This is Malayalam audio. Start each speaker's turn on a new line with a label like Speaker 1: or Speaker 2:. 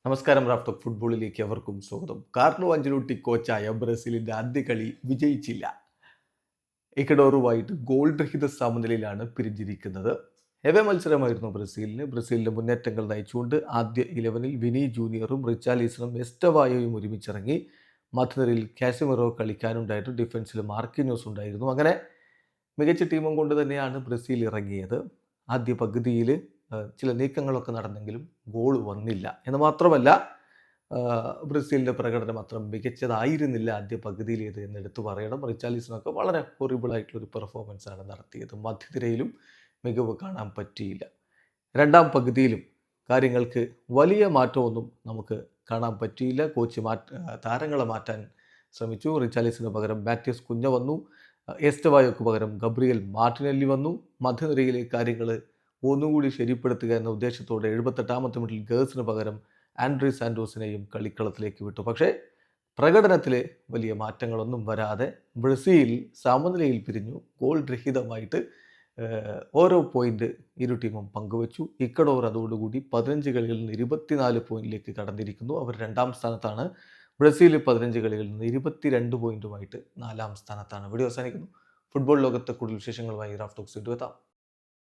Speaker 1: നമസ്കാരം. റാഫ്റ്റോക്ക് ഫുട്ബോളിലേക്ക് അവർക്കും സ്വാഗതം. കാർലോ അഞ്ചലോട്ടി കോച്ചായ ബ്രസീലിന്റെ ആദ്യ കളി വിജയിച്ചില്ല. ഇക്കഡോറുമായിട്ട് ഗോൾ രഹിത സമനിലയിലാണ് പിരിഞ്ഞിരിക്കുന്നത്. ഹെവേ മത്സരമായിരുന്നു ബ്രസീലിന്റെ മുന്നേറ്റങ്ങൾ നയിച്ചുകൊണ്ട് ആദ്യ 11-ൽ വിനി ജൂനിയറും റിച്ചാർലിസണും എസ്റ്റവായോയും ഒരുമിച്ചിറങ്ങി. മധ്യനിരയിൽ കാസിമിറോ കളിക്കാനുണ്ടായിരുന്നു. ഡിഫൻസിൽ മാർക്കിനോസ് ഉണ്ടായിരുന്നു. അങ്ങനെ മികച്ച ടീമും കൊണ്ട് തന്നെയാണ് ബ്രസീൽ ഇറങ്ങിയത്. ആദ്യ പകുതിയിൽ ചില നീക്കങ്ങളൊക്കെ നടന്നെങ്കിലും ഗോൾ വന്നില്ല എന്ന് മാത്രമല്ല, ബ്രസീലിൻ്റെ പ്രകടനം അത്ര മികച്ചതായിരുന്നില്ല ആദ്യ പകുതിയിലേത് എന്ന് എടുത്തു പറയണം. റിച്ചാർലിസണൊക്കെ വളരെ ഹൊറിബിളായിട്ടുള്ളൊരു പെർഫോമൻസാണ് നടത്തിയത്. മധ്യനിരയിലും മികവ് കാണാൻ പറ്റിയില്ല. രണ്ടാം പകുതിയിലും കാര്യങ്ങൾക്ക് വലിയ മാറ്റമൊന്നും നമുക്ക് കാണാൻ പറ്റിയില്ല. കോച്ച് താരങ്ങളെ മാറ്റാൻ ശ്രമിച്ചു. റിച്ചാർലിസന് പകരം മാത്യൂസ് കുഞ്ഞ വന്നു. എസ്റ്റവായോക്ക് പകരം ഗബ്രിയൽ മാർട്ടിനെല്ലി വന്നു. മധ്യനിരയിലെ കാര്യങ്ങൾ ഒന്നുകൂടി ശരിപ്പെടുത്തുക എന്ന ഉദ്ദേശത്തോടെ 78-ാമത്തെ മിനിറ്റിൽ ഗേഴ്സിന് പകരം ആൻഡ്രി സാൻഡോസിനെയും കളിക്കളത്തിലേക്ക് വിട്ടു. പക്ഷേ പ്രകടനത്തിൽ വലിയ മാറ്റങ്ങളൊന്നും വരാതെ ബ്രസീൽ സമനിലയിൽ പിരിഞ്ഞു. ഗോൾ രഹിതമായിട്ട് ഓരോ പോയിന്റ് ഇരു ടീമും പങ്കുവച്ചു. ഇക്കഡോർ അതോടുകൂടി 15 കളികളിൽ നിന്ന് 24 പോയിന്റിലേക്ക് കടന്നിരിക്കുന്നു. അവർ രണ്ടാം സ്ഥാനത്താണ്. ബ്രസീൽ 15 കളികളിൽ നിന്ന് 22 പോയിന്റുമായിട്ട് 4-ാം സ്ഥാനത്താണ്. വീഡിയോ അവസാനിക്കുന്നു. ഫുട്ബോൾ ലോകത്തെ കൂടുതൽ വിശേഷങ്ങളുമായി റാഫ്റ്റോക്സ് എത്താം.